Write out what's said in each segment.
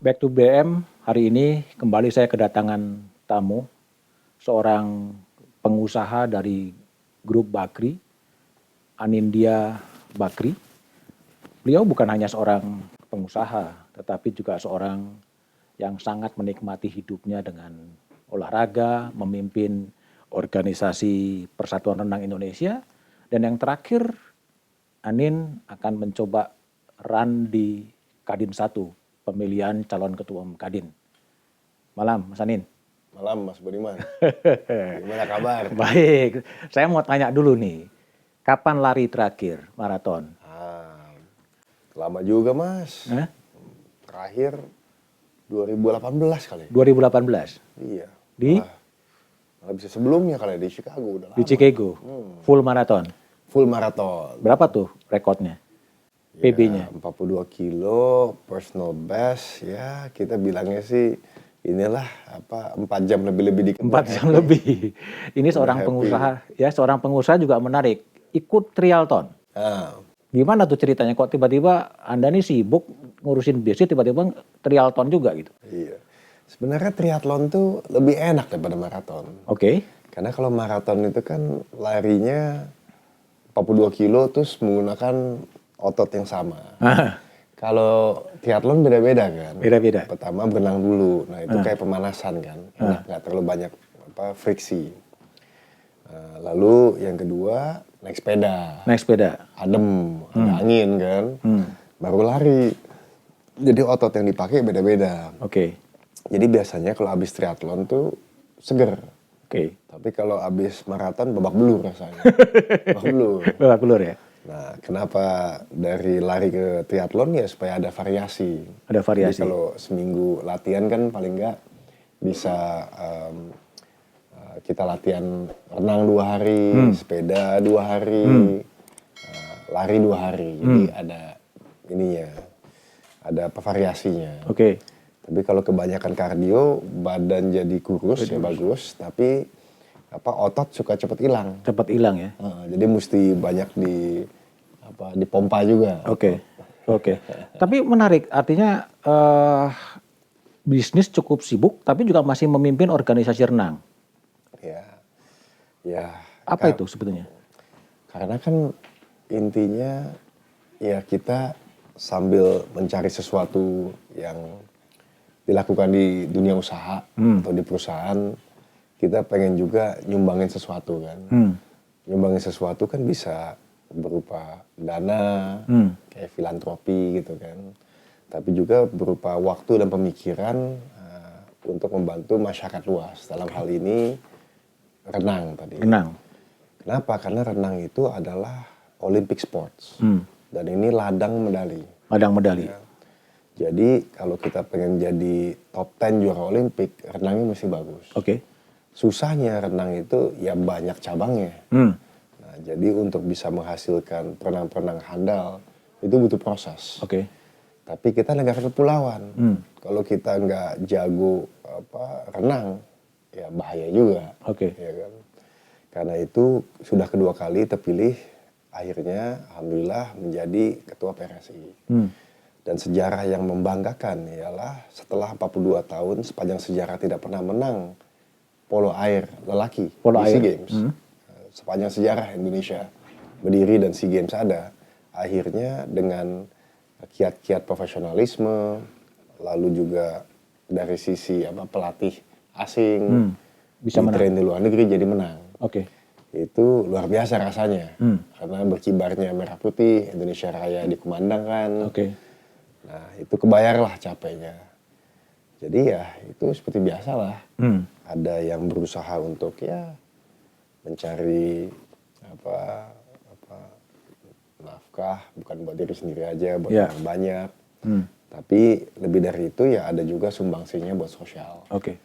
Back to BM, hari ini kembali saya kedatangan tamu, seorang pengusaha dari grup Bakri, Anindya Bakri. Beliau bukan hanya seorang pengusaha, tetapi juga seorang yang sangat menikmati hidupnya dengan olahraga, memimpin organisasi Persatuan Renang Indonesia, dan yang terakhir, Anin akan mencoba run di Kadin 1, pemilihan calon ketua umum Kadin. Malam, Mas Anin. Malam, Mas Budiman. Gimana kabar? Baik, saya mau tanya dulu nih, kapan lari terakhir maraton? Lama juga, Mas. Hah? Terakhir 2018 kali. 2018 Iya. di Malah bisa sebelumnya kali di Chicago udah lama. di Chicago, full maraton. Full maraton. Berapa tuh rekornya? PB-nya? 42 kilo, personal best. Ya, kita bilangnya sih inilah 4 jam lebih dikit. 4 jam lebih. Ini seorang happy. pengusaha, ya seorang pengusaha juga menarik. Ikut triathlon. Nah, Gimana tuh ceritanya? Kok tiba-tiba Anda nih sibuk ngurusin bisnis, tiba-tiba triathlon juga gitu? iya. Sebenarnya triathlon tuh lebih enak daripada maraton. Oke. Karena kalau maraton itu kan larinya 42 kilo terus menggunakan otot yang sama. Kalau triathlon beda-beda kan. Beda-beda. Pertama berenang dulu. Nah itu kayak pemanasan kan. Enak, nggak terlalu banyak friksi. Lalu yang kedua naik sepeda. Naik sepeda. Adem, ada angin kan. Baru lari. Jadi otot yang dipakai beda-beda. Oke. Jadi biasanya kalau habis triathlon tuh seger. Oke. Tapi kalau habis maraton babak belur rasanya. Babak belur. Babak belur ya? Nah, kenapa dari lari ke triathlon ya supaya ada variasi. Ada variasi. Jadi kalau seminggu latihan kan paling nggak bisa kita latihan renang 2 hari, sepeda 2 hari, lari 2 hari. Jadi ada ininya, ada variasinya. Oke. Tapi kalau kebanyakan kardio, badan jadi kurus ya bagus, tapi otot suka cepet hilang. Cepat hilang ya? Jadi mesti banyak dipompa juga. Oke. Oke. Tapi menarik, artinya bisnis cukup sibuk, tapi juga masih memimpin organisasi renang. Ya. Apa itu sebetulnya? Karena kan intinya ya kita sambil mencari sesuatu yang dilakukan di dunia usaha atau di perusahaan, kita pengen juga nyumbangin sesuatu kan. Nyumbangin sesuatu kan bisa berupa dana, kayak filantropi gitu kan. Tapi juga berupa waktu dan pemikiran untuk membantu masyarakat luas. Dalam hal ini renang tadi. Renang. Kenapa? Karena renang itu adalah Olympic sports. Dan ini ladang medali. Ladang medali. Ya. Jadi kalau kita pengen jadi top 10 juara Olimpik, renangnya mesti bagus. Oke. Susahnya renang itu ya banyak cabangnya. Nah, jadi untuk bisa menghasilkan perenang-perenang handal itu butuh proses. Oke. Tapi kita negara kepulauan. Kalau kita nggak jago renang, ya bahaya juga. Oke. Ya kan? Karena itu sudah kedua kali terpilih, akhirnya alhamdulillah menjadi ketua PRSI. Dan sejarah yang membanggakan ialah setelah 42 tahun sepanjang sejarah tidak pernah menang polo air lelaki di SEA Games. Sepanjang sejarah Indonesia berdiri dan SEA Games ada. Akhirnya dengan kiat-kiat profesionalisme, lalu juga dari sisi pelatih asing, Bisa train di luar negeri jadi menang. Oke. Itu luar biasa rasanya. Karena berkibarnya merah putih, Indonesia Raya dikumandangkan. Oke. Nah, itu kebayarlah capeknya. Jadi ya itu seperti biasa lah. Ada yang berusaha untuk ya mencari nafkah, bukan buat diri sendiri aja, buat orang banyak. Tapi lebih dari itu ya ada juga sumbangsinya buat sosial. Oke.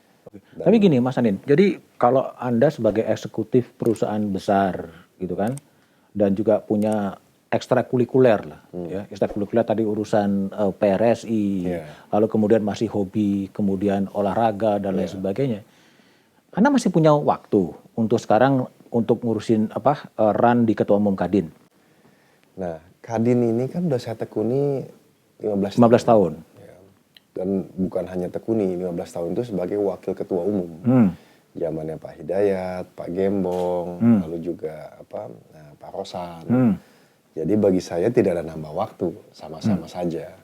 Tapi gini Mas Anin, jadi kalau Anda sebagai eksekutif perusahaan besar gitu kan, dan juga punya ekstrakurikuler lah, ya ekstrakurikuler tadi urusan PRSI, lalu kemudian masih hobi, kemudian olahraga dan lain sebagainya. Anda masih punya waktu untuk sekarang untuk ngurusin run di Ketua Umum Kadin? Nah, Kadin ini kan udah saya tekuni 15 tahun. Ya. dan bukan hanya tekuni 15 tahun itu sebagai wakil ketua umum. Zamannya Pak Hidayat, Pak Gembong, lalu juga Pak Rosan. Jadi bagi saya tidak ada nambah waktu, sama-sama saja.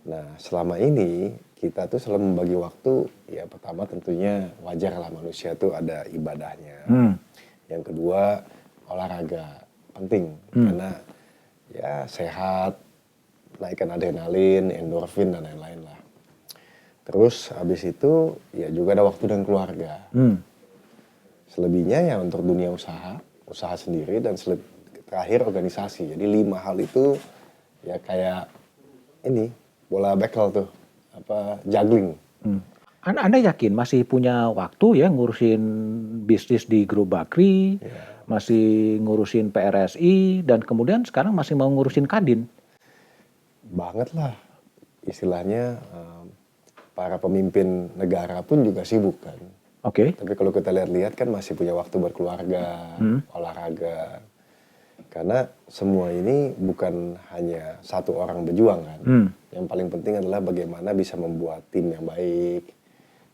Nah, selama ini kita tuh selalu membagi waktu, ya pertama tentunya wajar lah manusia tuh ada ibadahnya. Yang kedua, olahraga penting karena ya sehat, naikkan adrenalin, endorfin dan lain-lain lah. Terus habis itu ya juga ada waktu dengan keluarga. Selebihnya ya untuk dunia usaha sendiri dan terakhir organisasi. Jadi 5 hal itu ya kayak ini bola bekel tuh, juggling. Anda yakin masih punya waktu ya ngurusin bisnis di Grup Bakri, masih ngurusin PRSI, dan kemudian sekarang masih mau ngurusin Kadin? Banget lah, istilahnya para pemimpin negara pun juga sibuk kan. Oke. Tapi kalau kita lihat-lihat kan masih punya waktu berkeluarga, olahraga. Karena semua ini bukan hanya satu orang berjuang kan. Yang paling penting adalah bagaimana bisa membuat tim yang baik,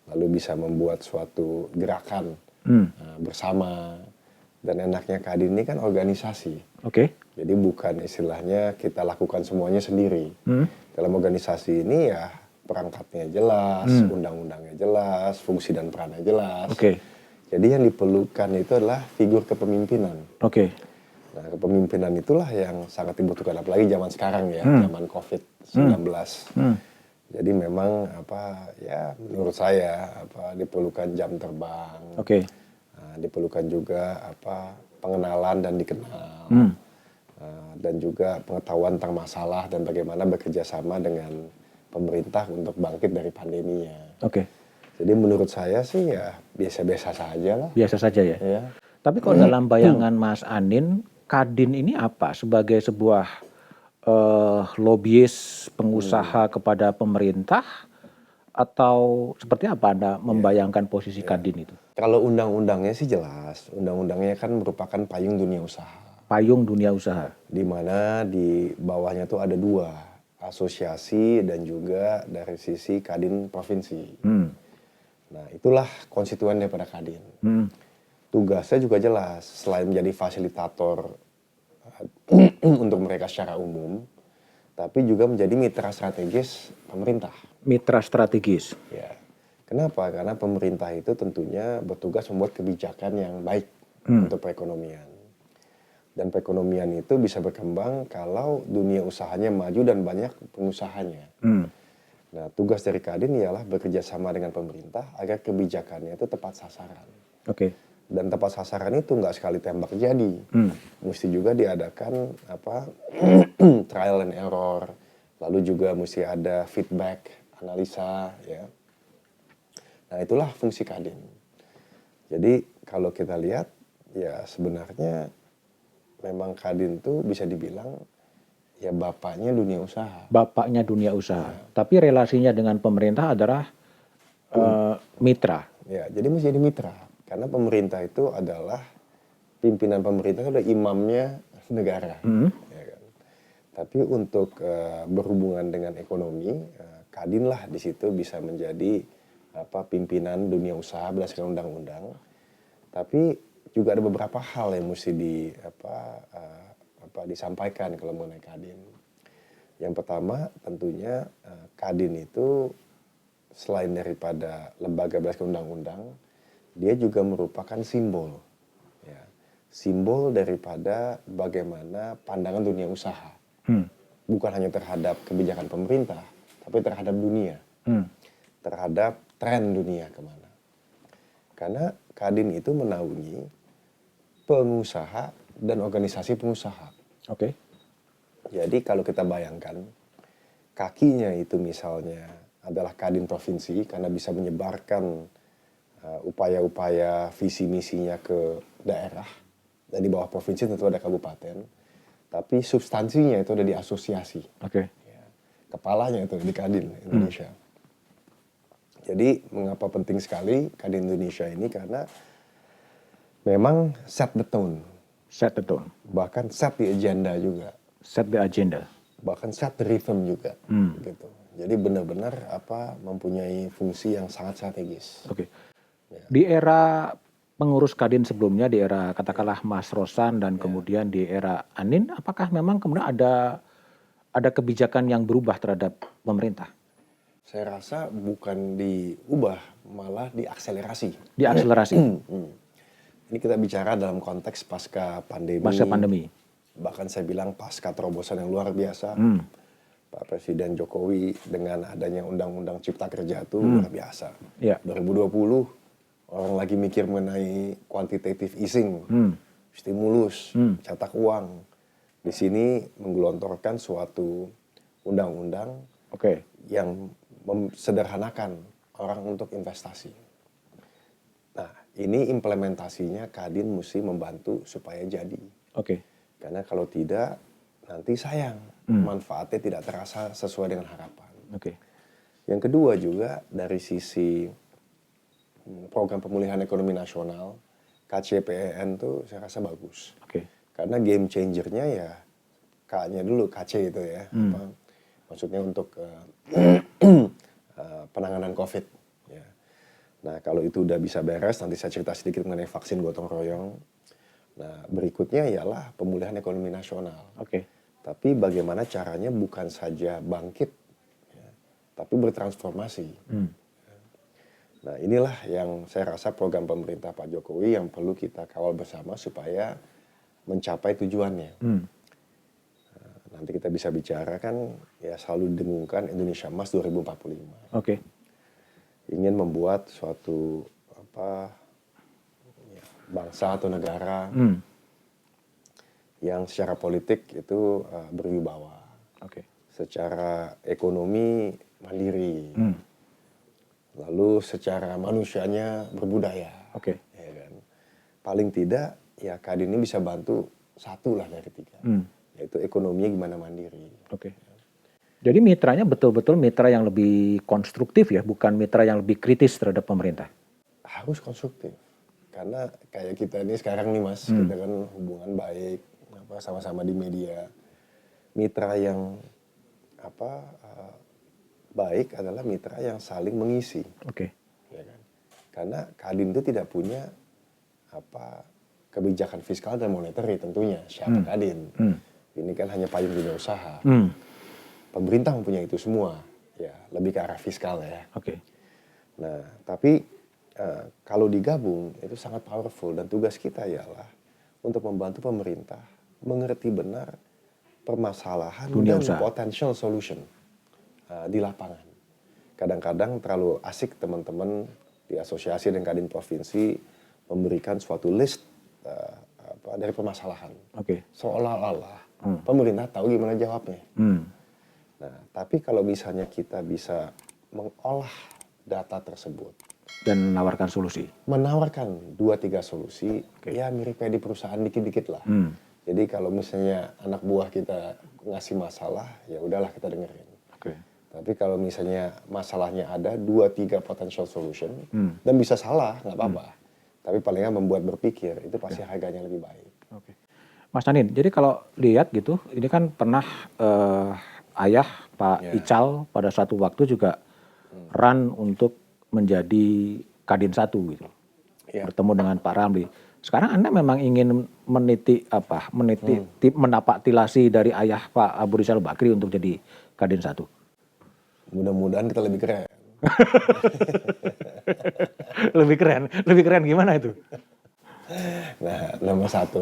lalu bisa membuat suatu gerakan bersama. Dan enaknya Kadin ini kan organisasi. Oke. Jadi bukan istilahnya kita lakukan semuanya sendiri. Dalam organisasi ini ya perangkatnya jelas, undang-undangnya jelas, fungsi dan perannya jelas. Oke. Jadi yang diperlukan itu adalah figur kepemimpinan. Oke. Nah, kepemimpinan itulah yang sangat dibutuhkan, apalagi zaman sekarang ya, zaman COVID-19. Jadi memang ya menurut saya diperlukan jam terbang. Oke. Diperlukan juga pengenalan dan dikenal. Dan juga pengetahuan tentang masalah dan bagaimana bekerja sama dengan pemerintah untuk bangkit dari pandeminya. Oke. Jadi menurut saya sih ya biasa-biasa saja lah. Biasa saja ya. Ya. Tapi kalau dalam bayangan Mas Anin, Kadin ini apa? Sebagai sebuah lobbyis pengusaha kepada pemerintah, atau seperti apa Anda membayangkan posisi Kadin itu? Kalau undang-undangnya sih jelas. Undang-undangnya kan merupakan payung dunia usaha. Payung dunia usaha. Di mana di bawahnya tuh ada 2, asosiasi dan juga dari sisi Kadin provinsi. Nah, itulah konstituen daripada Kadin. Tugasnya juga jelas, selain menjadi fasilitator untuk mereka secara umum, tapi juga menjadi mitra strategis pemerintah. Mitra strategis. Ya. Kenapa? Karena pemerintah itu tentunya bertugas membuat kebijakan yang baik untuk perekonomian. Dan perekonomian itu bisa berkembang kalau dunia usahanya maju dan banyak pengusahanya. Nah, tugas dari Kadin ialah bekerja sama dengan pemerintah agar kebijakannya itu tepat sasaran. Oke. Dan tepat sasaran itu nggak sekali tembak jadi. Mesti juga diadakan trial and error. Lalu juga mesti ada feedback, analisa, ya. Nah, itulah fungsi Kadin. Jadi kalau kita lihat, ya sebenarnya memang Kadin tuh bisa dibilang ya bapaknya dunia usaha. Bapaknya dunia usaha. Tapi relasinya dengan pemerintah adalah mitra. Ya, jadi mesti jadi mitra. Karena pemerintah itu adalah pimpinan pemerintah, itu adalah imamnya negara. Ya kan? Tapi untuk berhubungan dengan ekonomi, Kadin lah di situ bisa menjadi pimpinan dunia usaha berdasarkan undang-undang. Tapi juga ada beberapa hal yang mesti disampaikan kalau mengenai Kadin. Yang pertama tentunya Kadin itu selain daripada lembaga berdasarkan undang-undang, dia juga merupakan simbol. Ya. Simbol daripada bagaimana pandangan dunia usaha. Bukan hanya terhadap kebijakan pemerintah, tapi terhadap dunia. Terhadap tren dunia kemana. Karena Kadin itu menaungi pengusaha dan organisasi pengusaha. Oke. Jadi kalau kita bayangkan, kakinya itu misalnya adalah Kadin provinsi karena bisa menyebarkan upaya-upaya visi misinya ke daerah, dan di bawah provinsi tentu ada kabupaten, tapi substansinya itu ada di asosiasi. Oke. Ya, kepalanya itu di Kadin Indonesia. Jadi mengapa penting sekali Kadin Indonesia ini, karena memang set the tone. Set the tone. Bahkan set the agenda juga. Set the agenda. Bahkan set the rhythm juga. Gitu. Jadi benar-benar mempunyai fungsi yang sangat strategis. Oke. Di era pengurus Kadin sebelumnya, di era katakanlah Mas Rosan dan kemudian di era Anin, apakah memang kemudian ada kebijakan yang berubah terhadap pemerintah? Saya rasa bukan diubah, malah diakselerasi. Diakselerasi Ini kita bicara dalam konteks pasca pandemi. masa pandemi. Bahkan saya bilang pasca terobosan yang luar biasa. Pak Presiden Jokowi dengan adanya Undang-Undang Cipta Kerja itu luar biasa. Ya. 2020 orang lagi mikir mengenai quantitative easing, stimulus, cetak uang. Di sini menggelontorkan suatu undang-undang Oke. yang sederhanakan orang untuk investasi. Nah, ini implementasinya Kadin mesti membantu supaya jadi. Oke. Karena kalau tidak, nanti sayang. Manfaatnya tidak terasa sesuai dengan harapan. Oke. Yang kedua juga dari sisi program pemulihan ekonomi nasional, KCPEN tuh saya rasa bagus. Oke. Karena game changernya ya K-nya dulu, KC itu ya. Maksudnya untuk penanganan COVID. Ya. Nah kalau itu udah bisa beres, nanti saya cerita sedikit mengenai vaksin gotong royong. Nah berikutnya ialah pemulihan ekonomi nasional. Oke. Tapi bagaimana caranya bukan saja bangkit, ya, tapi bertransformasi. Nah inilah yang saya rasa program pemerintah Pak Jokowi yang perlu kita kawal bersama supaya mencapai tujuannya. Nanti kita bisa bicara kan ya selalu didengungkan Indonesia Emas 2045. Oke. Ingin membuat suatu bangsa atau negara yang secara politik itu berwibawa, Oke. secara ekonomi mandiri, lalu secara manusianya berbudaya. Oke. Ya kan? Paling tidak ya Kadin ini bisa bantu satu lah dari tiga, yaitu ekonominya gimana mandiri. Oke. Jadi mitranya betul-betul mitra yang lebih konstruktif ya, bukan mitra yang lebih kritis terhadap pemerintah. Harus konstruktif, karena kayak kita ini sekarang nih Mas, kita kan hubungan baik, sama-sama di media. Mitra yang baik adalah mitra yang saling mengisi. Oke. Ya kan? Karena Kadin itu tidak punya kebijakan fiskal dan monetary tentunya. Siapa Kadin? Ini kan hanya payung dunia usaha. Pemerintah mempunyai itu semua. Ya, lebih ke arah fiskal ya. Oke. Nah, tapi kalau digabung itu sangat powerful dan tugas kita ialah untuk membantu pemerintah mengerti benar permasalahan Dunia dan usaha. potential solution di lapangan. Kadang-kadang terlalu asik teman-teman di asosiasi dan Kadin provinsi memberikan suatu list dari permasalahan. Oke. Seolah-olah pemerintah tahu gimana jawabnya. Nah, tapi kalau misalnya kita bisa mengolah data tersebut Dan menawarkan solusi. menawarkan 2-3 solusi, ya mirip kayak di perusahaan dikit-dikit lah. Jadi kalau misalnya anak buah kita ngasih masalah, ya udahlah kita dengerin. Oke. Tapi kalau misalnya masalahnya ada 2-3 potential solution, dan bisa salah, nggak apa-apa. Tapi palingnya membuat berpikir, itu pasti harganya lebih baik. Oke. Mas Nanin, jadi kalau lihat gitu, ini kan pernah ayah Pak Ical pada suatu waktu juga run untuk menjadi Kadin 1 gitu. Bertemu dengan Pak Ramli. Sekarang Anda memang ingin menapak tilasi dari ayah Pak Abu Rizal Bakri untuk jadi Kadin 1? Mudah-mudahan kita lebih keren. Lebih keren gimana itu? Nah, nomor 1,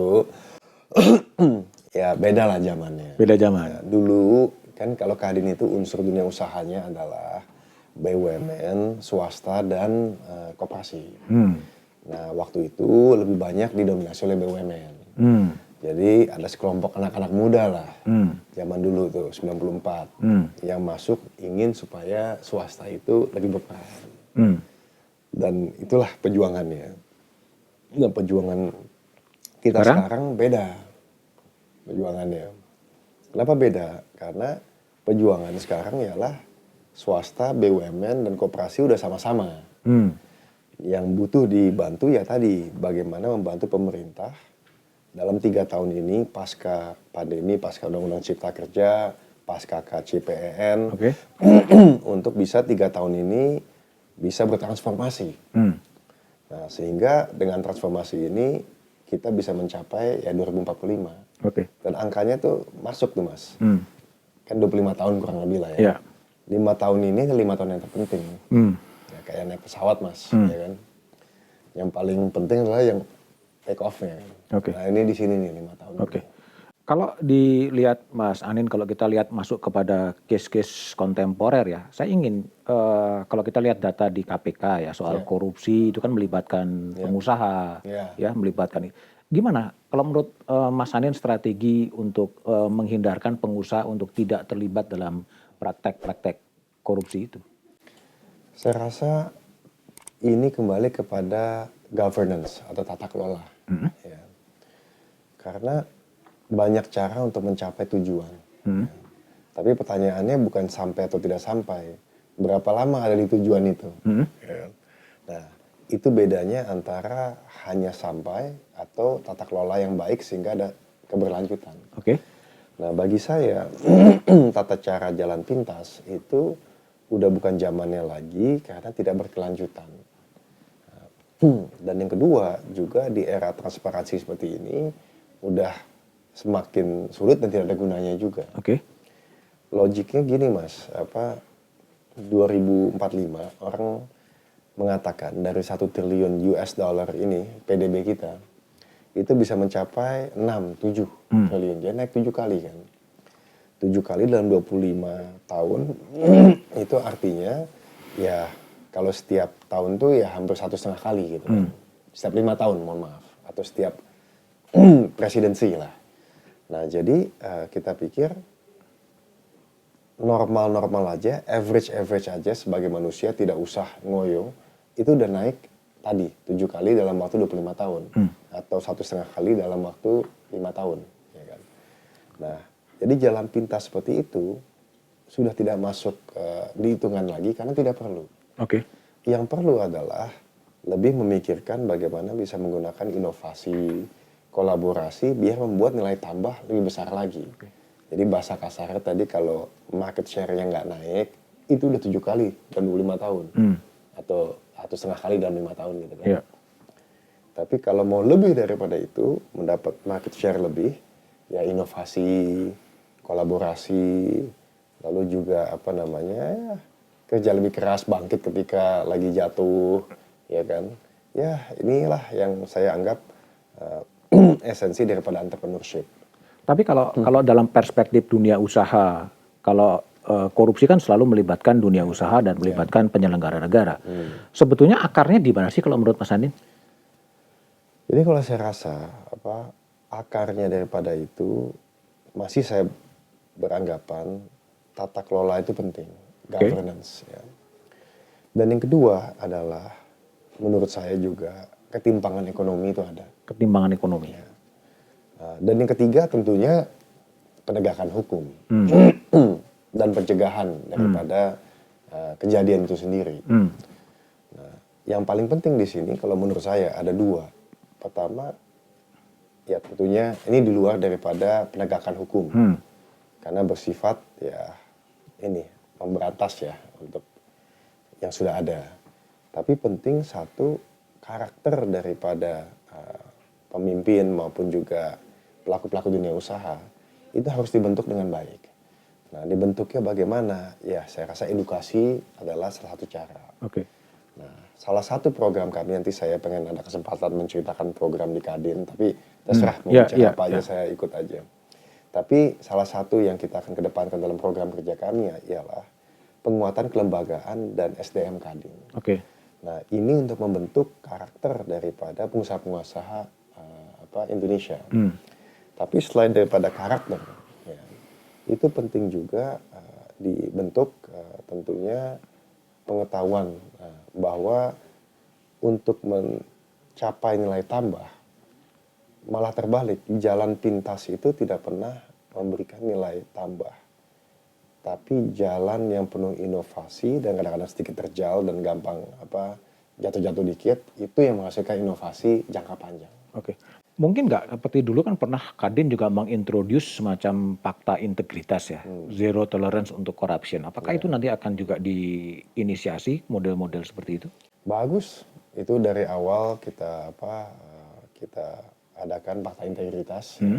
ya beda lah zamannya. Beda zaman. Nah, dulu kan kalau Kadin itu unsur dunia usahanya adalah BUMN, swasta, dan koperasi. Nah, waktu itu lebih banyak didominasi oleh BUMN. Jadi ada sekelompok anak-anak muda lah, zaman dulu tuh, 94, yang masuk ingin supaya swasta itu lebih berperan. Dan itulah perjuangannya. Dan perjuangan kita sekarang beda perjuangannya. Kenapa beda? Karena perjuangan sekarang ialah swasta, BUMN, dan koperasi udah sama-sama. Yang butuh dibantu ya tadi, bagaimana membantu pemerintah dalam 3 tahun ini pasca pandemi, pasca Undang-Undang Cipta Kerja, pasca KCPEN Oke. untuk bisa 3 tahun ini bisa bertransformasi. Nah, sehingga dengan transformasi ini kita bisa mencapai ya 2045. Oke. Dan angkanya tuh masuk tuh Mas. Kan 25 tahun kurang lebih lah ya. Ya. 5 tahun ini 5 tahun yang terpenting. Ya, kayak naik pesawat Mas, ya kan. Yang paling penting adalah yang take off-nya. Oke. Nah, ini di sini nih 5 tahun. Oke. Kalau dilihat Mas Anin, kalau kita lihat masuk kepada case-case kontemporer ya, saya ingin kalau kita lihat data di KPK ya soal korupsi itu kan melibatkan pengusaha, ya melibatkan. Gimana kalau menurut Mas Anin strategi untuk menghindarkan pengusaha untuk tidak terlibat dalam praktek-praktek korupsi itu? Saya rasa ini kembali kepada governance atau tata kelola. Ya. Karena banyak cara untuk mencapai tujuan. Ya. Tapi pertanyaannya bukan sampai atau tidak sampai. Berapa lama ada di tujuan itu. Ya. Nah, itu bedanya antara hanya sampai atau tata kelola yang baik sehingga ada keberlanjutan. Oke. Nah, bagi saya tata cara jalan pintas itu udah bukan zamannya lagi karena tidak berkelanjutan. Dan yang kedua juga di era transparansi seperti ini udah semakin sulit dan tidak ada gunanya juga. Oke. Logiknya gini Mas, 2045 orang mengatakan dari 1 triliun US dollar ini PDB kita itu bisa mencapai 6-7 triliun. Jadi naik 7 kali kan. 7 kali dalam 25 tahun itu artinya ya kalau setiap tahun tuh ya hampir 1,5 kali gitu kan. Setiap 5 tahun mohon maaf. Atau setiap presidensi lah. Nah jadi kita pikir normal-normal aja, average aja sebagai manusia tidak usah ngoyo. Itu udah naik tadi 7 kali dalam waktu 25 tahun. Atau 1,5 kali dalam waktu 5 tahun. Ya kan? Nah jadi jalan pintas seperti itu sudah tidak masuk dihitungan lagi karena tidak perlu. Oke. Yang perlu adalah lebih memikirkan bagaimana bisa menggunakan inovasi, kolaborasi biar membuat nilai tambah lebih besar lagi. Jadi bahasa kasarnya tadi kalau market share-nya nggak naik, itu udah 7 kali dalam 25 tahun. Atau 1,5 kali dalam 5 tahun gitu kan. Yeah. Tapi kalau mau lebih daripada itu, mendapat market share lebih, ya inovasi, kolaborasi, lalu juga kerja lebih keras, bangkit ketika lagi jatuh, ya kan. Ya inilah yang saya anggap esensi daripada entrepreneurship. Tapi kalau dalam perspektif dunia usaha, kalau korupsi kan selalu melibatkan dunia usaha dan melibatkan penyelenggara negara. Sebetulnya akarnya di mana sih kalau menurut Mas Andin? Jadi kalau saya rasa akarnya daripada itu masih saya beranggapan tata kelola itu penting, governance. Ya. Dan yang kedua adalah menurut saya juga ketimpangan ekonomi itu ada. Ketimpangan ekonomi. Ya. Dan yang ketiga tentunya penegakan hukum dan pencegahan daripada kejadian itu sendiri. Nah, yang paling penting di sini kalau menurut saya ada 2. Pertama, ya tentunya ini di luar daripada penegakan hukum, karena bersifat ya ini memberantas ya untuk yang sudah ada. Tapi penting satu karakter daripada pemimpin maupun juga pelaku-pelaku dunia usaha itu harus dibentuk dengan baik. Nah, dibentuknya bagaimana? Ya, saya rasa edukasi adalah salah satu cara. Oke. Nah, salah satu program kami, nanti saya pengen ada kesempatan menceritakan program di Kadin, tapi terserah mau bicara apa aja, saya ikut aja. Tapi salah satu yang kita akan kedepankan dalam program kerja kami ialah penguatan kelembagaan dan SDM Kadin. Oke. Nah, ini untuk membentuk karakter daripada pengusaha-pengusaha Indonesia. Tapi selain daripada karakter, ya, itu penting juga dibentuk tentunya pengetahuan bahwa untuk mencapai nilai tambah malah terbalik, jalan pintas itu tidak pernah memberikan nilai tambah, tapi jalan yang penuh inovasi dan kadang-kadang sedikit terjal dan gampang jatuh-jatuh dikit itu yang menghasilkan inovasi jangka panjang. Oke. Mungkin nggak seperti dulu kan pernah Kadin juga mengintroduce semacam fakta integritas ya, zero tolerance untuk corruption. Apakah itu nanti akan juga diinisiasi model-model seperti itu? Bagus, itu dari awal kita adakan fakta integritas ya.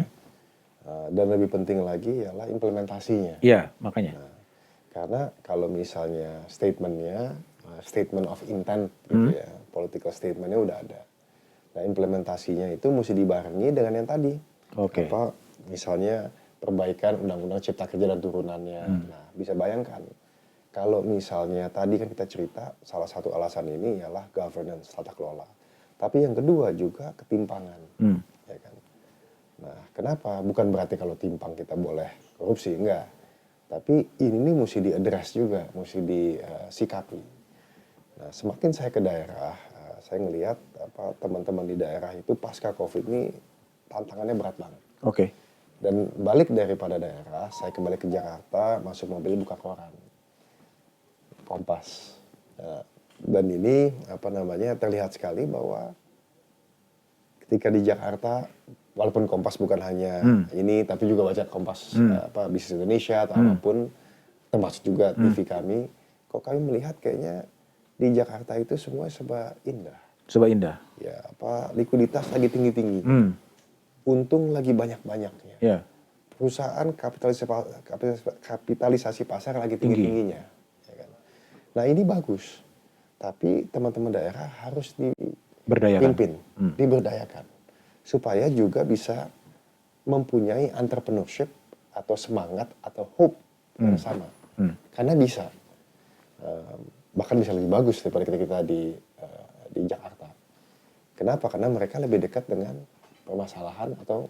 Dan lebih penting lagi ialah implementasinya. Iya, makanya. Karena kalau misalnya statementnya, statement of intent gitu ya, political statementnya udah ada. Nah implementasinya itu mesti dibarengi dengan yang tadi. Oke. Misalnya perbaikan undang-undang cipta kerja dan turunannya. Nah bisa bayangkan, kalau misalnya tadi kan kita cerita salah satu alasan ini ialah governance, tata kelola. Tapi yang kedua juga ketimpangan. Ya kan? Nah kenapa? Bukan berarti kalau timpang kita boleh korupsi, enggak. Tapi ini mesti diadres juga, mesti disikapi. Nah, semakin saya ke daerah, saya ngelihat teman-teman di daerah itu pasca COVID ini tantangannya berat banget. Oke. Dan balik daripada daerah, saya kembali ke Jakarta, masuk mobil buka koran, Kompas. Dan ini terlihat sekali bahwa ketika di Jakarta, walaupun Kompas bukan hanya ini, tapi juga baca Kompas Bisnis Indonesia atau apapun, termasuk juga TV kami, kok kami melihat kayaknya di Jakarta itu semua serba indah. Serba indah. Ya, likuiditas lagi tinggi-tinggi. Untung lagi banyak-banyaknya. Ya. Perusahaan kapitalisasi pasar lagi tinggi-tingginya. Ya kan? Nah, ini bagus. Tapi teman-teman daerah harus dipimpin, diberdayakan. Supaya juga bisa mempunyai entrepreneurship atau semangat atau hope yang sama. Karena bisa. Bahkan bisa lebih bagus daripada kita di Jakarta. Kenapa? Karena mereka lebih dekat dengan permasalahan atau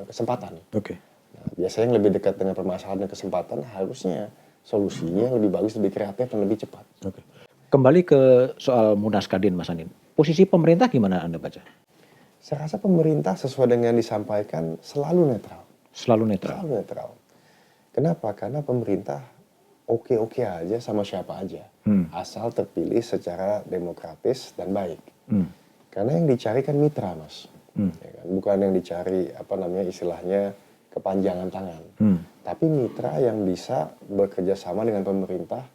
kesempatan. Oke. Nah, biasanya yang lebih dekat dengan permasalahan dan kesempatan harusnya solusinya lebih bagus, lebih kreatif dan lebih cepat. Oke. Kembali ke soal Munas Kadin, Mas Anin. Posisi pemerintah gimana Anda baca? Saya rasa pemerintah sesuai dengan disampaikan selalu netral. Selalu netral. Selalu netral. Kenapa? Karena pemerintah oke-oke aja sama siapa aja. Asal terpilih secara demokratis dan baik. Karena yang dicari kan mitra, Mas. Ya kan? Bukan yang dicari istilahnya kepanjangan tangan. Tapi mitra yang bisa bekerja sama dengan pemerintah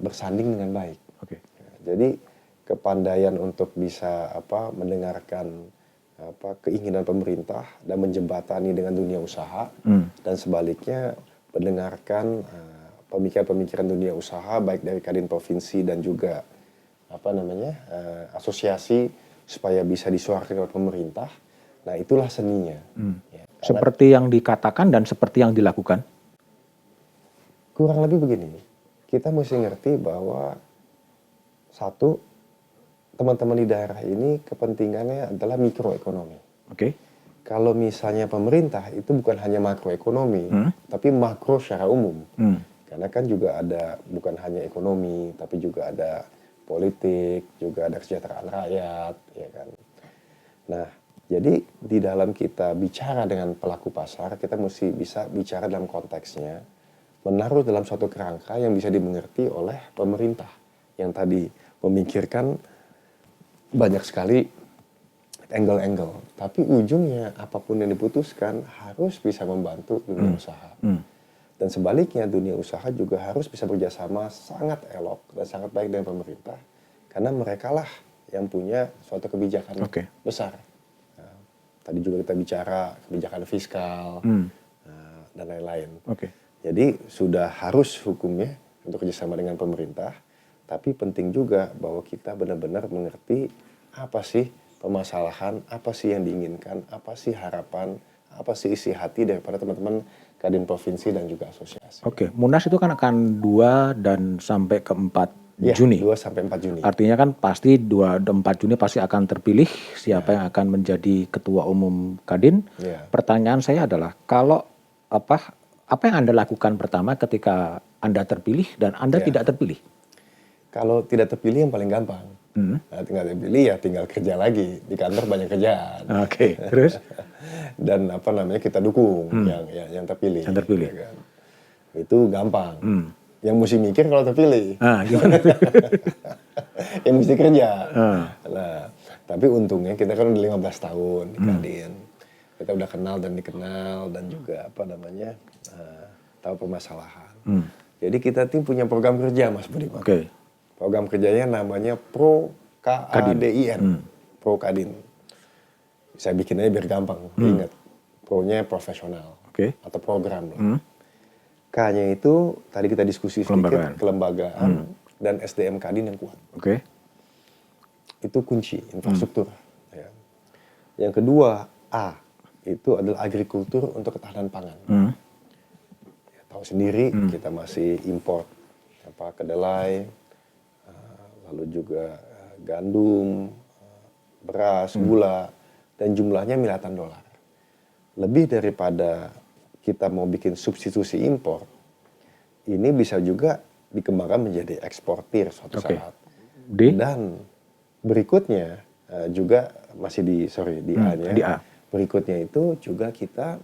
bersanding dengan baik. Oke. Ya, jadi kepandaian untuk bisa mendengarkan keinginan pemerintah dan menjembatani dengan dunia usaha dan sebaliknya mendengarkan pemikiran-pemikiran dunia usaha baik dari Kadin provinsi dan juga asosiasi supaya bisa disuarakan oleh pemerintah. Nah, itulah seninya. Ya, seperti yang dikatakan dan seperti yang dilakukan. Kurang lebih begini. Kita mesti ngerti bahwa satu, teman-teman di daerah ini kepentingannya adalah mikroekonomi. Oke. Kalau misalnya pemerintah itu bukan hanya makroekonomi, tapi makro secara umum. Karena kan juga ada bukan hanya ekonomi, tapi juga ada politik, juga ada kesejahteraan rakyat, ya kan. Nah, jadi di dalam kita bicara dengan pelaku pasar, kita mesti bisa bicara dalam konteksnya, menaruh dalam suatu kerangka yang bisa dimengerti oleh pemerintah yang tadi memikirkan banyak sekali angle-angle. Tapi ujungnya apapun yang diputuskan harus bisa membantu dunia usaha. Dan sebaliknya dunia usaha juga harus bisa bekerjasama sangat elok dan sangat baik dengan pemerintah. Karena merekalah yang punya suatu kebijakan besar. Nah, tadi juga kita bicara kebijakan fiskal dan lain-lain. Jadi sudah harus hukumnya untuk kerjasama dengan pemerintah. Tapi penting juga bahwa kita benar-benar mengerti apa sih permasalahan, apa sih yang diinginkan, apa sih harapan, apa sih isi hati daripada teman-teman Kadin provinsi dan juga asosiasi. Oke, Munas itu kan akan 2 dan sampai ke 4 Juni. 2 sampai 4 Juni. Artinya kan pasti 2 dan 4 Juni pasti akan terpilih siapa yang akan menjadi ketua umum Kadin. Pertanyaan saya adalah kalau apa yang Anda lakukan pertama ketika Anda terpilih dan Anda tidak terpilih? Kalau tidak terpilih yang paling gampang. Nah, tinggal terpilih ya tinggal kerja lagi. Di kantor banyak kerjaan. Oke, terus? Dan kita dukung yang terpilih. Yang terpilih. Ya kan? Itu gampang. Yang mesti mikir kalau terpilih. Gimana? yang mesti kerja. Nah, tapi untungnya kita kan udah 15 tahun di Kadin. Kita udah kenal dan dikenal dan juga tahu permasalahan. Jadi kita tim punya program kerja, Mas Budiman. Program kerjanya namanya Pro KADIN. Pro Kadin. Saya bikin aja biar gampang, ingat. Pro-nya profesional atau program lah. K-nya itu tadi kita diskusi sedikit, kelembagaan dan SDM Kadin yang kuat. Itu kunci infrastruktur. Ya. Yang kedua, A, itu adalah agrikultur untuk ketahanan pangan. Ya, tahu sendiri kita masih import kedelai, lalu juga gandum, beras, gula, dan jumlahnya miliaran dolar. Lebih daripada kita mau bikin substitusi impor, ini bisa juga dikembangkan menjadi eksportir suatu saat. Dan berikutnya juga masih di A-nya. Di A. Berikutnya itu juga kita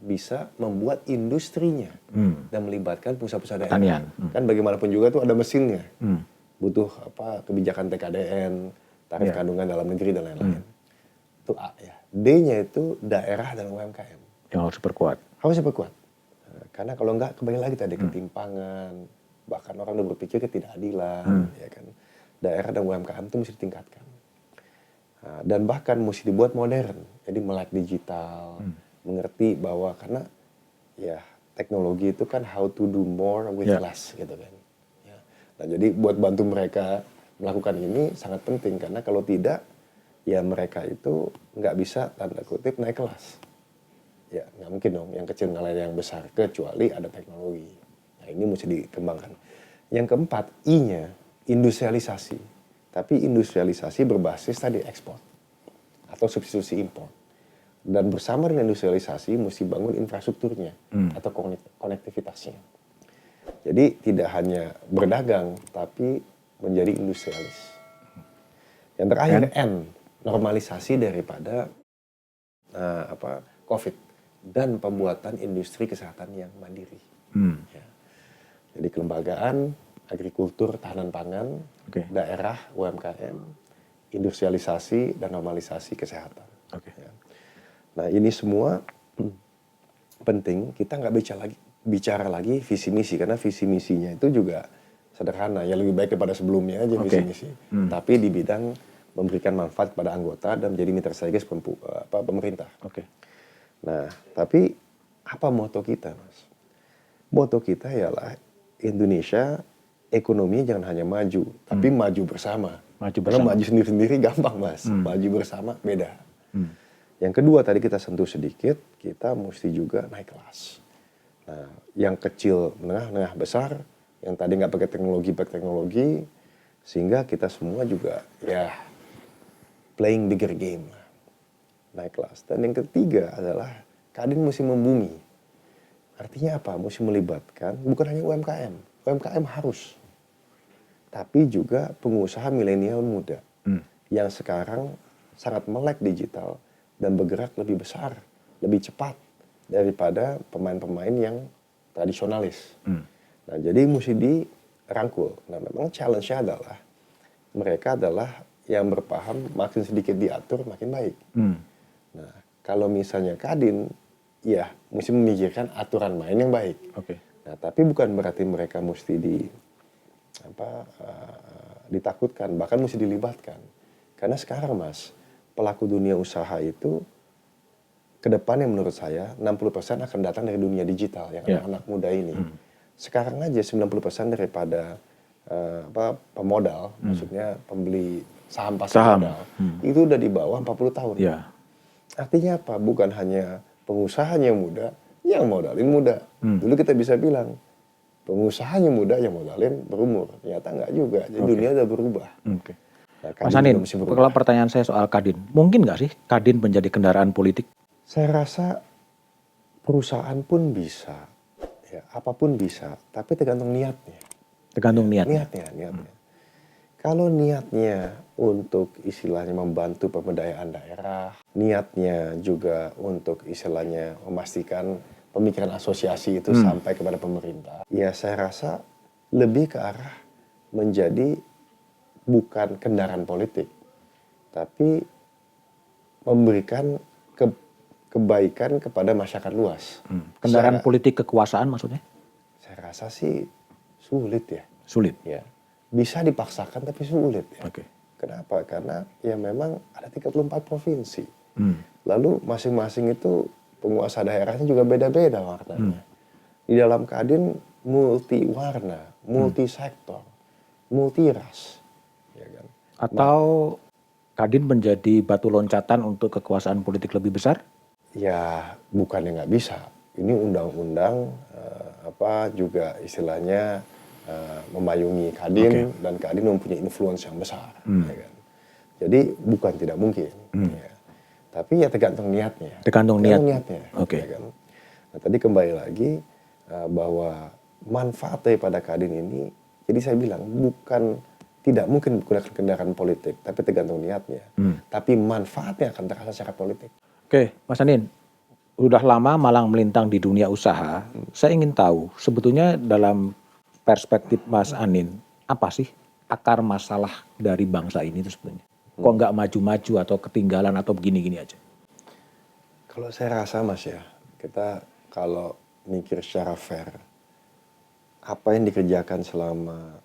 bisa membuat industrinya dan melibatkan pengusaha-pengusaha daerah. Kan bagaimanapun juga tuh ada mesinnya. Butuh kebijakan TKDN, tarif kandungan dalam negeri dan lain-lain. Itu A ya. D-nya itu daerah dan UMKM. Yang harus diperkuat. Harus diperkuat. Karena kalau enggak kembali lagi tadi ketimpangan, bahkan orang udah berpikir ketidakadilan, ya kan. Daerah dan UMKM itu mesti ditingkatkan. Dan bahkan mesti dibuat modern. Jadi melek digital, mengerti bahwa karena ya teknologi itu kan how to do more with less gitu kan. Ya. Nah, jadi buat bantu mereka melakukan ini sangat penting karena kalau tidak ya mereka itu nggak bisa tanda kutip naik kelas. Ya nggak mungkin dong yang kecil ngalahin yang besar kecuali ada teknologi. Nah ini mesti dikembangkan. Yang keempat I-nya industrialisasi. Tapi industrialisasi berbasis tadi ekspor atau substitusi impor. Dan bersama dengan industrialisasi mesti bangun infrastrukturnya atau konektivitasnya. Jadi tidak hanya berdagang tapi menjadi industrialis. Yang terakhir N normalisasi daripada COVID dan pembuatan industri kesehatan yang mandiri. Ya. Jadi kelembagaan, agrikultur, tahanan pangan, daerah, UMKM, industrialisasi dan normalisasi kesehatan. Ya. Nah ini semua penting. Kita nggak bicara lagi visi misi karena visi misinya itu juga sederhana. Ya lebih baik daripada sebelumnya aja visi misi. Tapi di bidang memberikan manfaat pada anggota dan menjadi mitra strategis pemerintah. Nah, tapi apa moto kita, Mas? Moto kita ialah Indonesia ekonominya jangan hanya maju, tapi maju bersama. Karena maju sendiri-sendiri gampang, Mas. Maju bersama beda. Yang kedua tadi kita sentuh sedikit, kita mesti juga naik kelas. Nah, yang kecil, menengah, besar, yang tadi nggak pakai teknologi, sehingga kita semua juga ya playing bigger game, naik kelas. Dan yang ketiga adalah Kadin mesti membumi. Artinya apa? Mesti melibatkan bukan hanya UMKM. UMKM harus. Tapi juga pengusaha milenial muda. Yang sekarang sangat melek digital dan bergerak lebih besar, lebih cepat daripada pemain-pemain yang tradisionalis. Nah, jadi mesti dirangkul. Nah, memang challenge-nya adalah mereka adalah yang berpaham makin sedikit diatur makin baik. Nah, kalau misalnya Kadin, ya mesti memikirkan aturan main yang baik. Nah, tapi bukan berarti mereka mesti ditakutkan, bahkan mesti dilibatkan. Karena sekarang, Mas, pelaku dunia usaha itu ke depan yang menurut saya 60% akan datang dari dunia digital yang anak-anak muda ini. Sekarang aja 90% daripada pemodal, maksudnya pembeli saham pasar modal, itu udah di bawah 40 tahun. Artinya apa? Bukan hanya pengusahanya muda, yang modalin muda. Dulu kita bisa bilang, pengusahanya muda, yang modalin berumur. Ternyata enggak juga, jadi dunia udah berubah. Nah, Mas Anin, kalau pertanyaan saya soal Kadin, mungkin nggak sih Kadin menjadi kendaraan politik? Saya rasa perusahaan pun bisa, ya, apapun bisa, tapi tergantung niatnya. Tergantung niatnya. Kalau niatnya untuk istilahnya membantu pemberdayaan daerah, niatnya juga untuk istilahnya memastikan pemikiran asosiasi itu sampai kepada pemerintah, ya saya rasa lebih ke arah menjadi bukan kendaraan politik, tapi memberikan kebaikan kepada masyarakat luas. Kendaraan politik kekuasaan maksudnya? Saya rasa sih sulit ya. Sulit. Ya. Bisa dipaksakan tapi sulit ya. Oke. Kenapa? Karena ya memang ada 34 provinsi. Lalu masing-masing itu penguasa daerahnya juga beda-beda warnanya. Di dalam Kadin multi warna, multi sektor, multi ras. Ya kan? Atau Kadin menjadi batu loncatan untuk kekuasaan politik lebih besar? Ya bukannya nggak bisa. Ini undang-undang juga istilahnya memayungi Kadin dan Kadin mempunyai influence yang besar. Ya kan? Jadi bukan tidak mungkin. Ya. Tapi ya tergantung niatnya. Tergantung niatnya. Ya kan? Nah, tadi kembali lagi bahwa manfaat daripada Kadin ini, jadi saya bilang bukan tidak mungkin menggunakan kendaraan politik, tapi tergantung niatnya. Tapi manfaatnya akan terasa secara politik. Oke, Mas Anin, udah lama malang melintang di dunia usaha. Saya ingin tahu sebetulnya dalam perspektif Mas Anin, apa sih akar masalah dari bangsa ini itu sebetulnya? Kok nggak maju-maju atau ketinggalan atau begini-gini aja? Kalau saya rasa Mas ya, kita kalau mikir secara fair, apa yang dikerjakan selama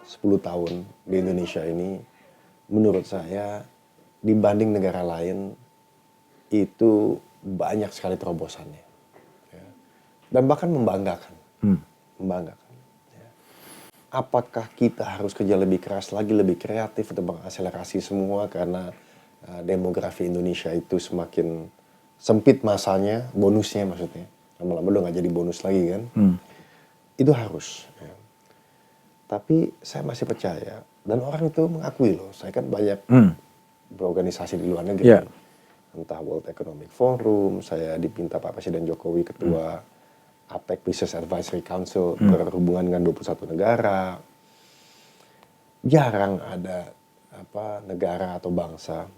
10 tahun di Indonesia ini, menurut saya dibanding negara lain itu banyak sekali terobosannya. Ya. Dan bahkan membanggakan. Membanggakan. Ya. Apakah kita harus kerja lebih keras lagi, lebih kreatif untuk mengakselerasi semua karena demografi Indonesia itu semakin sempit masanya, bonusnya maksudnya. Lama-lama udah gak jadi bonus lagi kan. Itu harus. Ya. Tapi saya masih percaya, dan orang itu mengakui loh, saya kan banyak berorganisasi di luar negeri. Yeah. Entah World Economic Forum, saya dipinta Pak Presiden Jokowi ketua APEC Business Advisory Council berhubungan dengan 21 negara. Jarang ada negara atau bangsa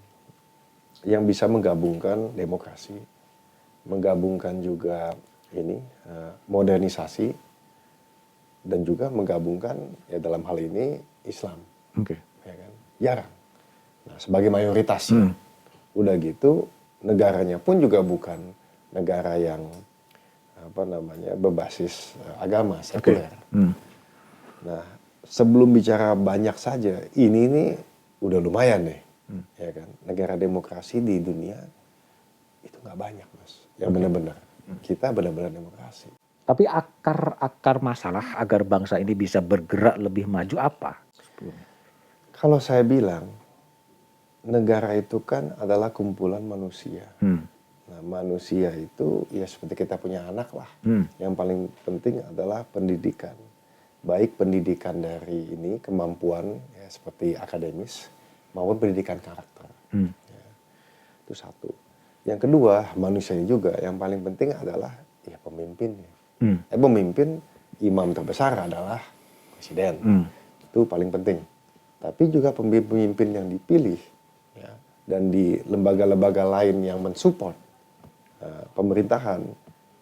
yang bisa menggabungkan demokrasi, menggabungkan juga modernisasi, dan juga menggabungkan ya dalam hal ini Islam. Ya kan? Jarang. Nah, sebagai mayoritasnya. Udah gitu negaranya pun juga bukan negara yang berbasis agama sekuler. Nah, sebelum bicara banyak saja, ini nih udah lumayan nih. Ya kan? Negara demokrasi di dunia itu nggak banyak, Mas. Yang benar-benar kita benar-benar demokrasi. Tapi akar masalah agar bangsa ini bisa bergerak lebih maju apa? Kalau saya bilang, negara itu kan adalah kumpulan manusia. Nah, manusia itu ya seperti kita punya anak lah. Yang paling penting adalah pendidikan. Baik pendidikan dari kemampuan ya, seperti akademis maupun pendidikan karakter. Ya, itu satu. Yang kedua, manusia juga yang paling penting adalah ya pemimpinnya. Pemimpin, imam terbesar adalah presiden. Itu paling penting. Tapi juga pemimpin yang dipilih ya, dan di lembaga-lembaga lain yang mensupport pemerintahan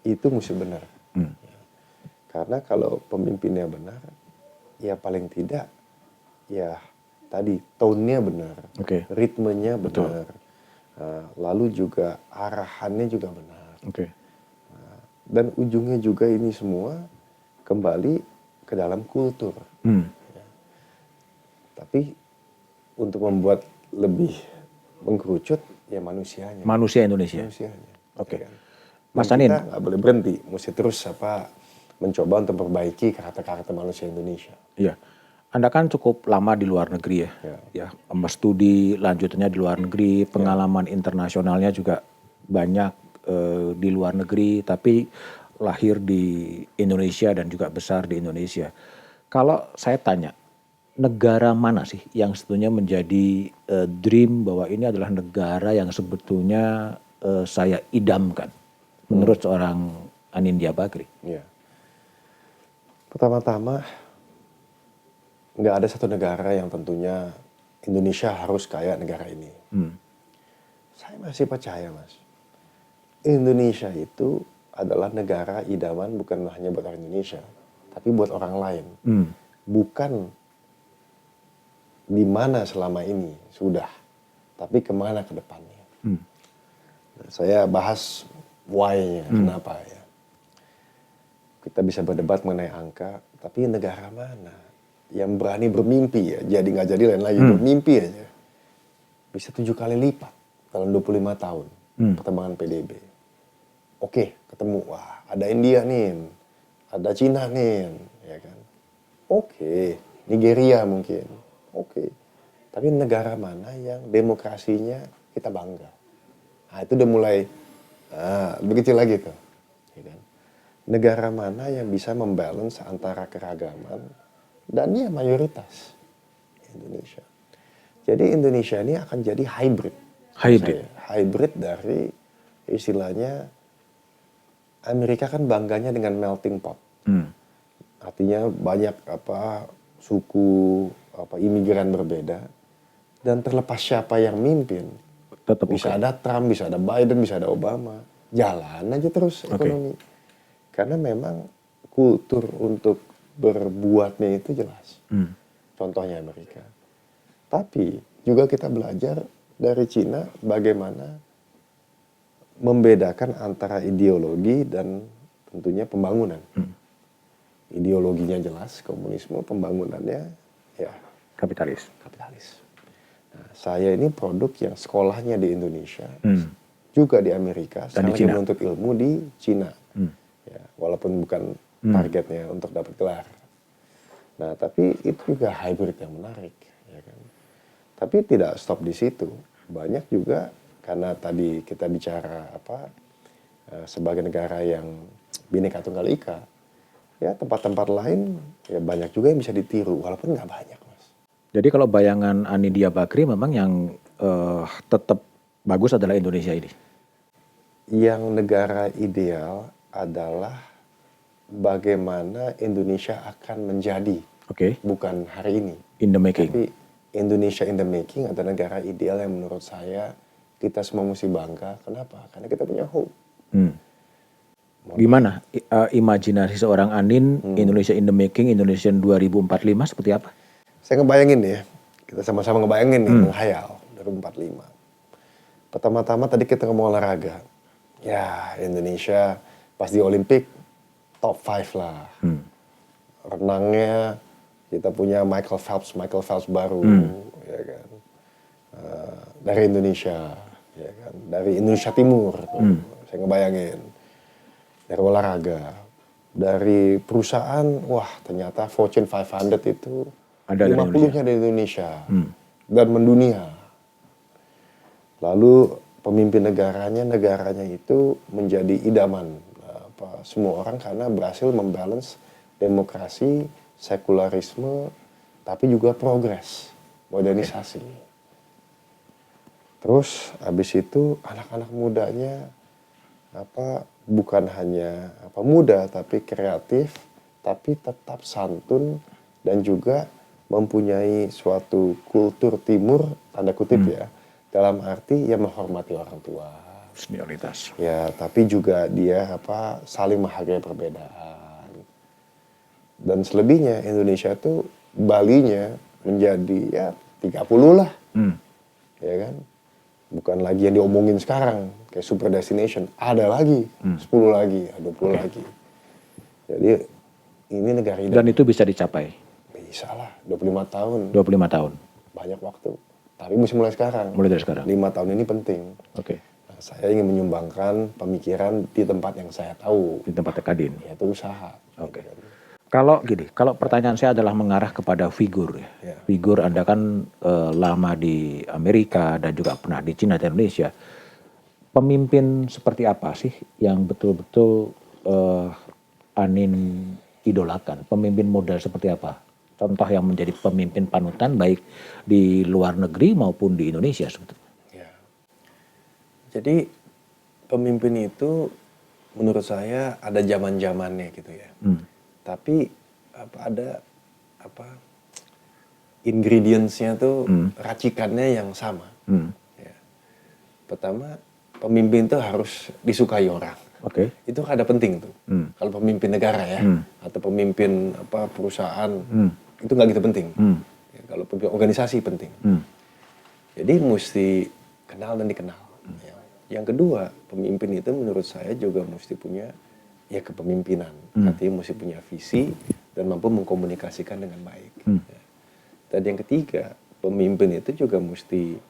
itu mesti benar. Ya. Karena kalau pemimpinnya benar, ya paling tidak ya tadi tone-nya benar, ritmenya benar, lalu juga arahannya juga benar. Dan ujungnya juga ini semua kembali ke dalam kultur. Ya. Tapi untuk membuat lebih mengkerucut ya manusianya. Manusia Indonesia. Manusianya. Oke. Ya kan? Mas Anin. Kita nggak boleh berhenti, mesti terus mencoba untuk memperbaiki karakter-karakter manusia Indonesia. Iya. Anda kan cukup lama di luar negeri ya. Ya, studi lanjutannya di luar negeri, pengalaman internasionalnya juga banyak di luar negeri, tapi lahir di Indonesia dan juga besar di Indonesia. Kalau saya tanya, negara mana sih yang sebetulnya menjadi dream bahwa ini adalah negara yang sebetulnya saya idamkan menurut seorang Anindya Bakri? Ya. Pertama-tama, nggak ada satu negara yang tentunya Indonesia harus kayak negara ini. Saya masih percaya, Mas. Indonesia itu adalah negara idaman bukan hanya buat orang Indonesia, tapi buat orang lain. Bukan di mana selama ini sudah, tapi kemana ke depannya. Nah, saya bahas why-nya, kenapa ya. Kita bisa berdebat mengenai angka, tapi negara mana yang berani bermimpi ya, jadi nggak jadi lain lagi, bermimpi aja. Bisa 7 kali lipat dalam 25 tahun perkembangan PDB. Oke, ketemu, wah ada India nih, ada Cina nih, ya kan. Oke, Nigeria mungkin, oke. Tapi negara mana yang demokrasinya kita bangga? Nah itu udah mulai, begitu lagi tuh. Ya kan? Negara mana yang bisa membalance antara keragaman dan ya mayoritas? Indonesia. Jadi Indonesia ini akan jadi hybrid. Hybrid dari istilahnya Amerika kan bangganya dengan melting pot. Artinya banyak suku imigran berbeda, dan terlepas siapa yang mimpin, Tetap bisa ada Trump, bisa ada Biden, bisa ada Obama, jalan aja terus ekonomi. Karena memang kultur untuk berbuatnya itu jelas. Contohnya Amerika. Tapi juga kita belajar dari Cina bagaimana membedakan antara ideologi dan tentunya pembangunan. Ideologinya jelas, komunisme, pembangunannya ya kapitalis. Nah, saya ini produk yang sekolahnya di Indonesia, juga di Amerika, sekarang lagi menuntut ilmu di Cina. Ya, walaupun bukan targetnya untuk dapat gelar. Nah, tapi itu juga hybrid yang menarik, ya kan. Tapi tidak stop di situ. Banyak juga karena tadi kita bicara sebagai negara yang Bhinneka Tunggal Ika, ya tempat-tempat lain ya banyak juga yang bisa ditiru walaupun nggak banyak, Mas. Jadi kalau bayangan Anindya Bakri memang yang tetap bagus adalah Indonesia ini. Yang negara ideal adalah bagaimana Indonesia akan menjadi, bukan hari ini. In the making. Tapi Indonesia in the making adalah negara ideal yang menurut saya kita semua mesti bangga. Kenapa? Karena kita punya hope. Gimana imajinasi seorang Anin, Indonesia in the making, Indonesia 2045 seperti apa? Saya ngebayangin ya, kita sama-sama ngebayangin nih, menghayal 2045. Pertama-tama tadi kita ngomong olahraga. Ya, Indonesia pas di Olimpik top 5 lah. Renangnya kita punya Michael Phelps baru, ya kan. Dari Indonesia, ya kan. Dari Indonesia Timur, saya ngebayangin. Dari olahraga, dari perusahaan, wah ternyata Fortune 500 itu ada 50-nya dari Indonesia dan mendunia. Lalu pemimpin negaranya itu menjadi idaman semua orang karena berhasil membalance demokrasi, sekularisme, tapi juga progres, modernisasi. Terus habis itu anak-anak mudanya bukan hanya muda tapi kreatif, tapi tetap santun dan juga mempunyai suatu kultur timur, tanda kutip ya, dalam arti yang menghormati orang tua. Senioritas. Ya, tapi juga dia saling menghargai perbedaan. Dan selebihnya Indonesia tuh Balinya menjadi ya 30 lah. Ya kan? Bukan lagi yang diomongin sekarang kayak super destination, ada lagi 10 lagi, 20 lagi. Jadi ini negara ini. Dan itu bisa dicapai. Bisa lah, 25 tahun. 25 tahun. Banyak waktu. Tapi mesti mulai sekarang. Mulai dari sekarang. 5 tahun ini penting. Nah, saya ingin menyumbangkan pemikiran di tempat yang saya tahu. Di tempat Kadin. Yaitu usaha. Kalau pertanyaan saya adalah mengarah kepada figur ya. Figur Anda kan lama di Amerika dan juga pernah di Cina dan Indonesia. Pemimpin seperti apa sih yang betul-betul Anin idolakan? Pemimpin model seperti apa? Contoh yang menjadi pemimpin panutan baik di luar negeri maupun di Indonesia sebetulnya. Ya. Jadi pemimpin itu menurut saya ada zaman-zamannya gitu ya. Tapi ada ingredients-nya tuh racikannya yang sama. Ya. Pertama, pemimpin tuh harus disukai orang. Itu ada penting tuh. Kalau pemimpin negara ya, atau pemimpin perusahaan, itu nggak gitu penting. Kalau pemimpin organisasi penting. Jadi mesti kenal dan dikenal. Ya. Yang kedua, pemimpin itu menurut saya juga mesti punya ya kepemimpinan. Artinya mesti punya visi dan mampu mengkomunikasikan dengan baik. Ya. Dan yang ketiga, pemimpin itu juga mesti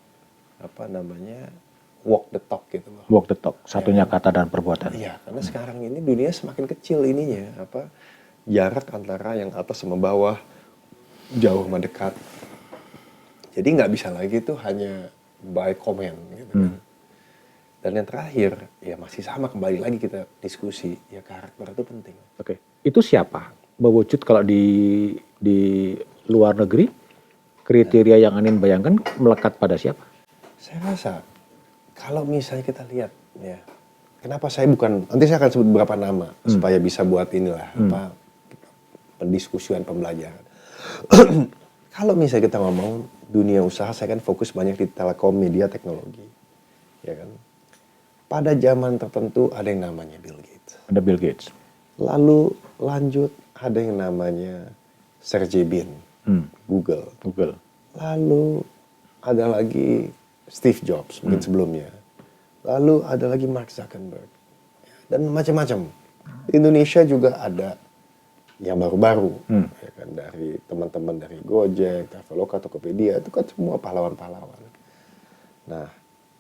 walk the talk gitu loh. Walk the talk, satunya kata dan perbuatan. Iya, karena sekarang ini dunia semakin kecil ininya, jarak antara yang atas sama bawah, jauh sama dekat. Jadi nggak bisa lagi tuh hanya by comment gitu kan. Dan yang terakhir, ya masih sama kembali lagi kita diskusi, ya karakter itu penting. Oke, itu siapa? Mewujud kalau di luar negeri, kriteria yang Anin bayangkan melekat pada siapa? Saya rasa kalau misalnya kita lihat ya, kenapa saya bukan, nanti saya akan sebut beberapa nama supaya bisa buat inilah pendiskusian pembelajaran. Kalau misalnya kita ngomong dunia usaha, saya kan fokus banyak di telekom, media, teknologi, ya kan. Pada zaman tertentu ada yang namanya Bill Gates. Ada Bill Gates. Lalu lanjut ada yang namanya Sergey Brin, Google. Lalu ada lagi Steve Jobs mungkin sebelumnya. Lalu ada lagi Mark Zuckerberg. Dan macam-macam. Di Indonesia juga ada yang baru-baru. Ya kan, dari teman-teman dari Gojek, Traveloka, Tokopedia. Itu kan semua pahlawan-pahlawan. Nah,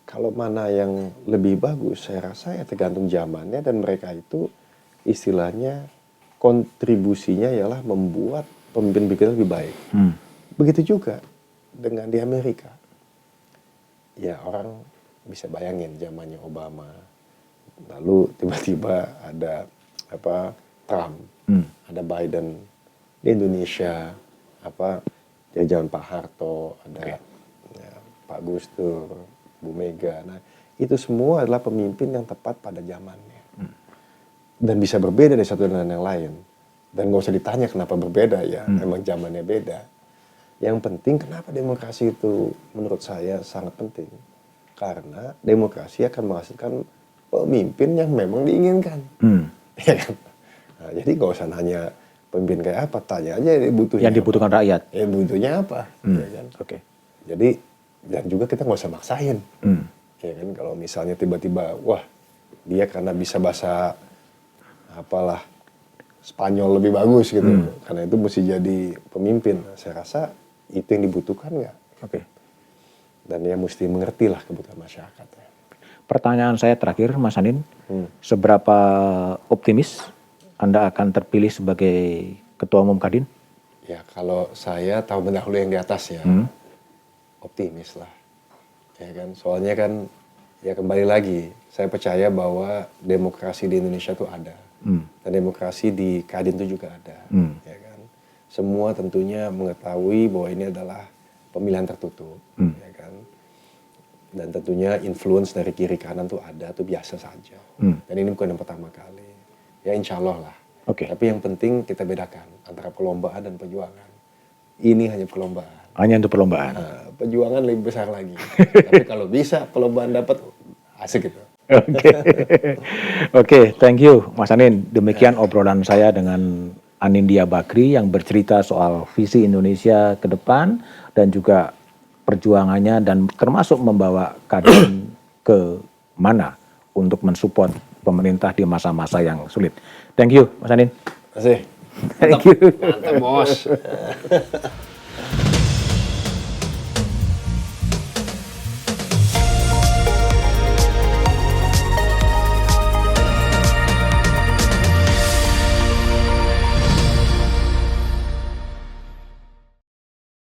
kalau mana yang lebih bagus, saya rasa ya tergantung zamannya. Dan mereka itu istilahnya kontribusinya ialah membuat pemimpin kita lebih baik. Begitu juga dengan di Amerika. Ya orang bisa bayangin zamannya Obama, lalu tiba-tiba ada Trump, ada Biden di Indonesia, ya zaman Pak Harto, ada ya, Pak Gus Dur, Bu Mega. Nah itu semua adalah pemimpin yang tepat pada zamannya dan bisa berbeda dari satu dengan yang lain. Dan nggak usah ditanya kenapa berbeda ya, memang zamannya beda. Yang penting kenapa demokrasi itu menurut saya sangat penting. Karena demokrasi akan menghasilkan pemimpin yang memang diinginkan. Ya kan? Nah, jadi nggak usah nanya pemimpin kayak apa, tanya aja butuhnya. Yang dibutuhkan rakyat. Ya butuhnya apa. Ya kan? Jadi dan juga kita nggak usah maksain. Ya kan? Kalau misalnya tiba-tiba, wah dia karena bisa bahasa Spanyol lebih bagus gitu. Karena itu mesti jadi pemimpin. Nah, saya rasa itu yang dibutuhkan nggak? Dan ya mesti mengerti lah kebutuhan masyarakat. Pertanyaan saya terakhir, Mas Anin, seberapa optimis Anda akan terpilih sebagai Ketua Umum Kadin? Ya kalau saya tahu mendahulu yang di atas ya, optimis lah. Ya kan, soalnya kan ya kembali lagi, saya percaya bahwa demokrasi di Indonesia itu ada. Dan demokrasi di Kadin itu juga ada. Ya kan? Semua tentunya mengetahui bahwa ini adalah pemilihan tertutup, ya kan. Dan tentunya influence dari kiri kanan tuh ada, tuh biasa saja. Dan ini bukan yang pertama kali. Ya insya Allah lah. Tapi yang penting kita bedakan antara perlombaan dan perjuangan. Ini hanya perlombaan. Hanya untuk perlombaan. Nah, perjuangan lebih besar lagi. Tapi kalau bisa perlombaan dapat, asik gitu. Oke, thank you Mas Anin. Demikian obrolan saya dengan Anindya Bakri yang bercerita soal visi Indonesia ke depan dan juga perjuangannya dan termasuk membawa Kadin ke mana untuk mensupport pemerintah di masa-masa yang sulit. Thank you Mas Anin. Terima kasih. Thank you. Mantap bos.